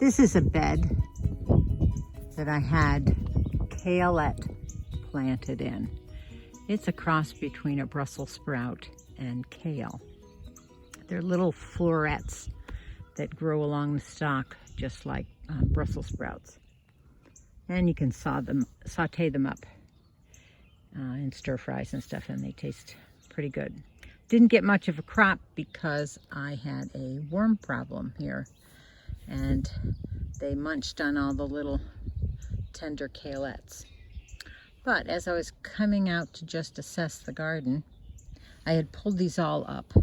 This is a bed that I had kaleette planted in. It's a cross between a Brussels sprout and kale. They're little florets that grow along the stalk just like Brussels sprouts. And you can saute them up in stir fries and stuff, and they taste pretty good. Didn't get much of a crop because I had a worm problem here, and they munched on all the little tender kaleettes. But as I was coming out to just assess the garden, I had pulled these all up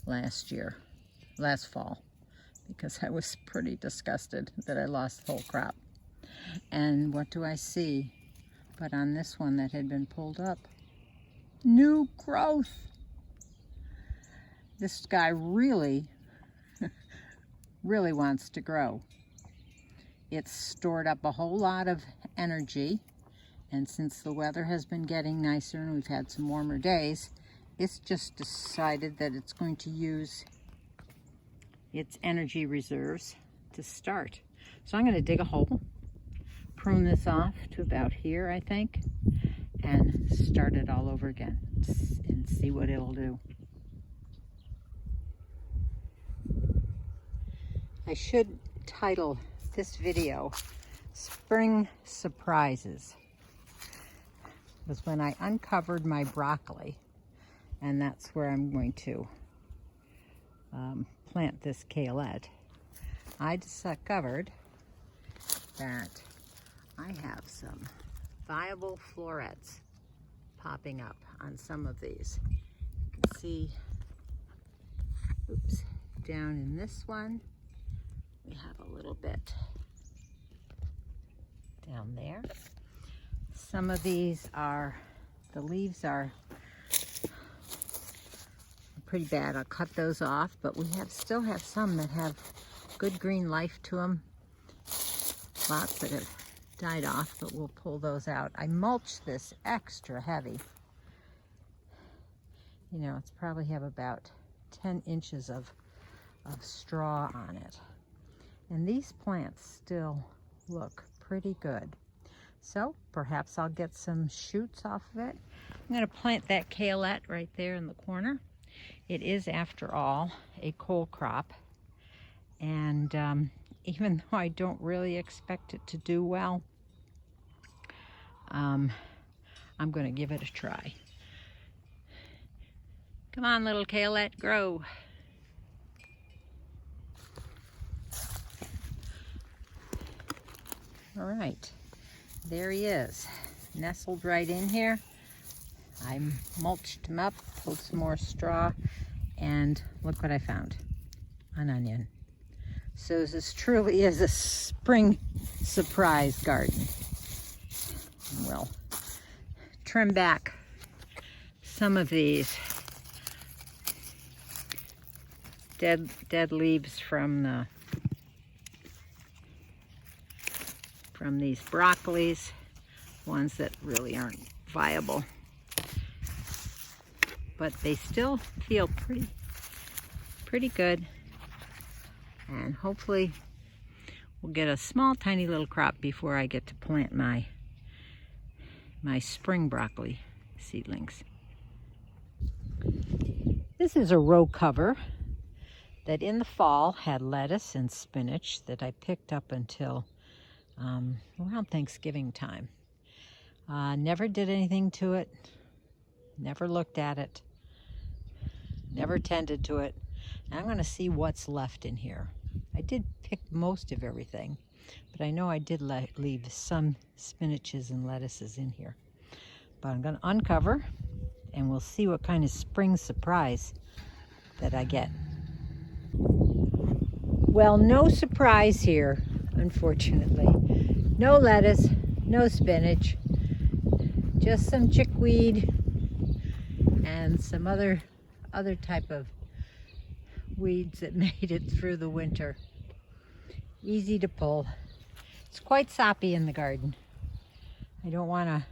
last fall, because I was pretty disgusted that I lost the whole crop. And what do I see but on this one that had been pulled up? New growth! This guy really wants to grow. It's stored up a whole lot of energy, and since the weather has been getting nicer and we've had some warmer days, it's just decided that it's going to use its energy reserves to start. So I'm going to dig a hole, prune this off to about here, I think, and start it all over again and see what it'll do. I should title this video Spring Surprises. It was when I uncovered my broccoli, and that's where I'm going to plant this kaleette. I discovered that I have some viable florets popping up on some of these. You can see, oops, down in this one, we have a little bit down there. Some of these are, the leaves are pretty bad. I'll cut those off, but we still have some that have good green life to them. Lots that have died off, but we'll pull those out. I mulched this extra heavy. You know, it's probably have about 10 inches of straw on it. And these plants still look pretty good. So perhaps I'll get some shoots off of it. I'm going to plant that kaleette right there in the corner. It is, after all, a cole crop. And even though I don't really expect it to do well, I'm going to give it a try. Come on, little kaleette, grow. All right, there he is, nestled right in here. I mulched him up, pulled some more straw, and look what I found, an onion. So this truly is a spring surprise garden. We'll trim back some of these dead leaves from these broccolis, ones that really aren't viable. But they still feel pretty good. And hopefully we'll get a small, tiny little crop before I get to plant my spring broccoli seedlings. This is a row cover that in the fall had lettuce and spinach that I picked up until around Thanksgiving time. Never did anything to it, never looked at it, never tended to it. And I'm going to see what's left in here. I did pick most of everything, but I know I did leave some spinaches and lettuces in here. But I'm going to uncover, and we'll see what kind of spring surprise that I get. Well, no surprise here, unfortunately. No lettuce, no spinach, just some chickweed and some other type of weeds that made it through the winter. Easy to pull. It's quite soppy in the garden. I don't want to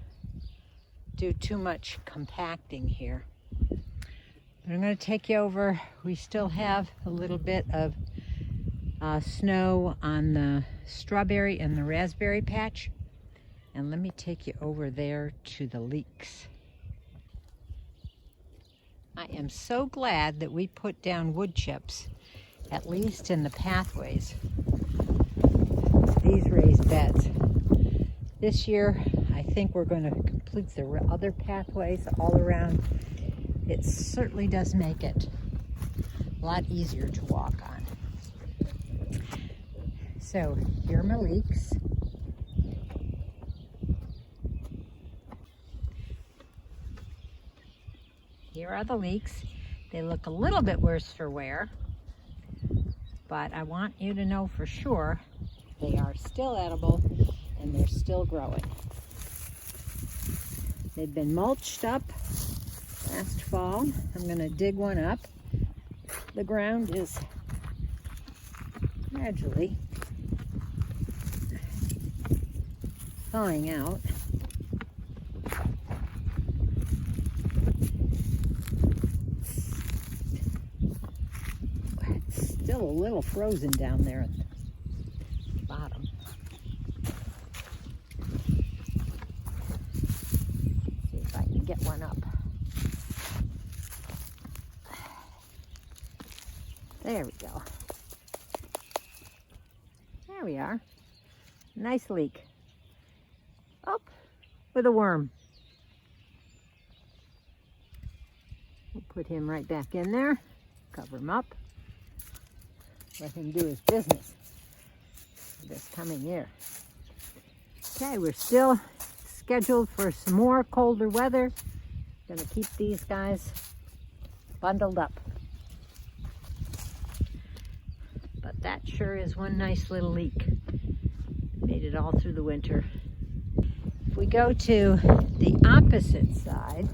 do too much compacting here. But I'm going to take you over. We still have a little bit of snow on the strawberry and the raspberry patch. And let me take you over there to the Leeks. I am so glad that we put down wood chips, at least in the pathways, these raised beds. This year, I think we're going to complete the other pathways all around. It certainly does make it a lot easier to walk on. So here are my Leeks. Here are the Leeks. They look a little bit worse for wear, but I want you to know for sure they are still edible and they're still growing. They've been mulched up last fall. I'm going to dig one up. The ground is gradually thawing out. It's still a little frozen down there at the bottom. See if I can get one up. There we go. There we are. Nice leek. Up with a worm. We'll put him right back in there. Cover him up. Let him do his business this coming year. Okay, we're still scheduled for some more colder weather. Gonna keep these guys bundled up. But that sure is one nice little leek. Made it all through the winter. If we go to the opposite side,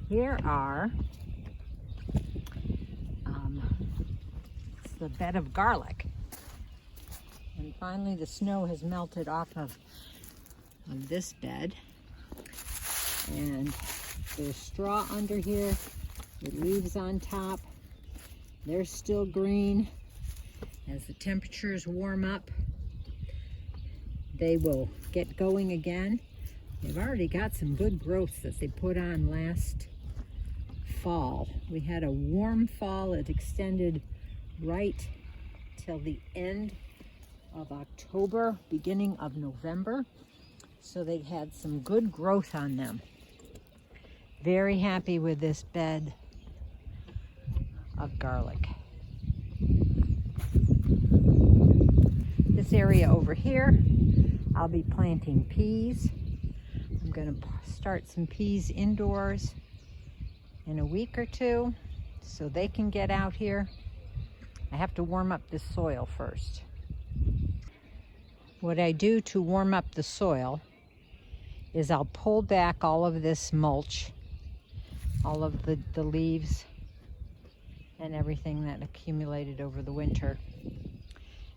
here are it's the bed of garlic. And finally the snow has melted off of this bed. And there's straw under here with leaves on top. They're still green. As the temperatures warm up, they will get going again. They've already got some good growth that they put on last fall. We had a warm fall. It extended right till the end of October, beginning of November. So they had some good growth on them. Very happy with this bed of garlic. This area over here, I'll be planting peas. I'm going to start some peas indoors in a week or two so they can get out here. I have to warm up this soil first. What I do to warm up the soil is I'll pull back all of this mulch, all of the leaves and everything that accumulated over the winter.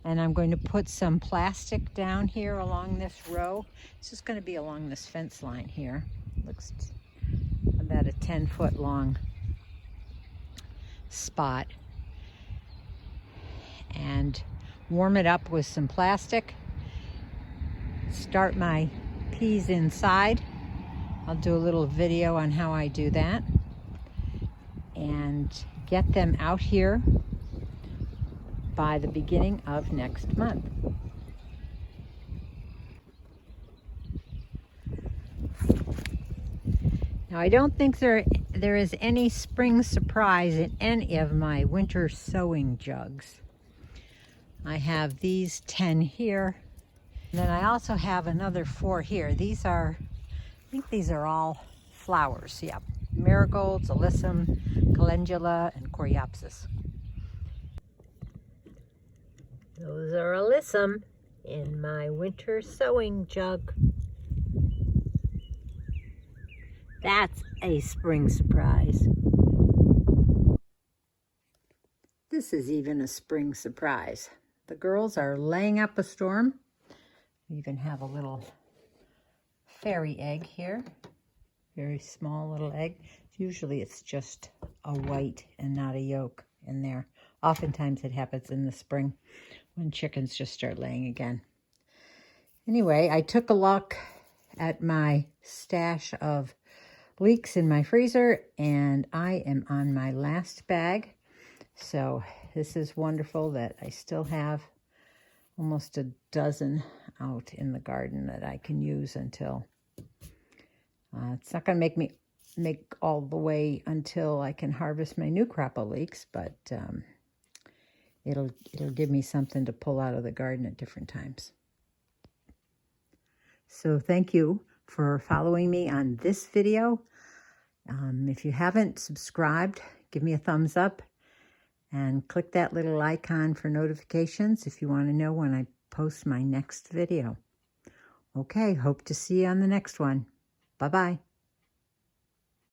And I'm going to put some plastic down here along this row. It's just going to be along this fence line here. Looks about a 10-foot long spot. And warm it up with some plastic. Start my peas inside. I'll do a little video on how I do that. And get them out here by the beginning of next month. Now I don't think there is any spring surprise in any of my winter sowing jugs. I have these 10 here, and then I also have another 4 here. These are, I think these are all flowers. Yeah, marigolds, alyssum, calendula, and coreopsis. Those are alyssum in my winter sowing jug. That's a spring surprise. This is even a spring surprise. The girls are laying up a storm. We even have a little fairy egg here. Very small little egg. Usually it's just a white and not a yolk in there. Oftentimes it happens in the spring when chickens just start laying again. Anyway, I took a look at my stash of Leeks in my freezer, and I am on my last bag. So this is wonderful that I still have almost a dozen out in the garden that I can use until it's not going to make all the way until I can harvest my new crop of Leeks, but it'll give me something to pull out of the garden at different times. So thank you for following me on this video. If you haven't subscribed, give me a thumbs up and click that little icon for notifications if you want to know when I post my next video. Okay, hope to see you on the next one. Bye-bye.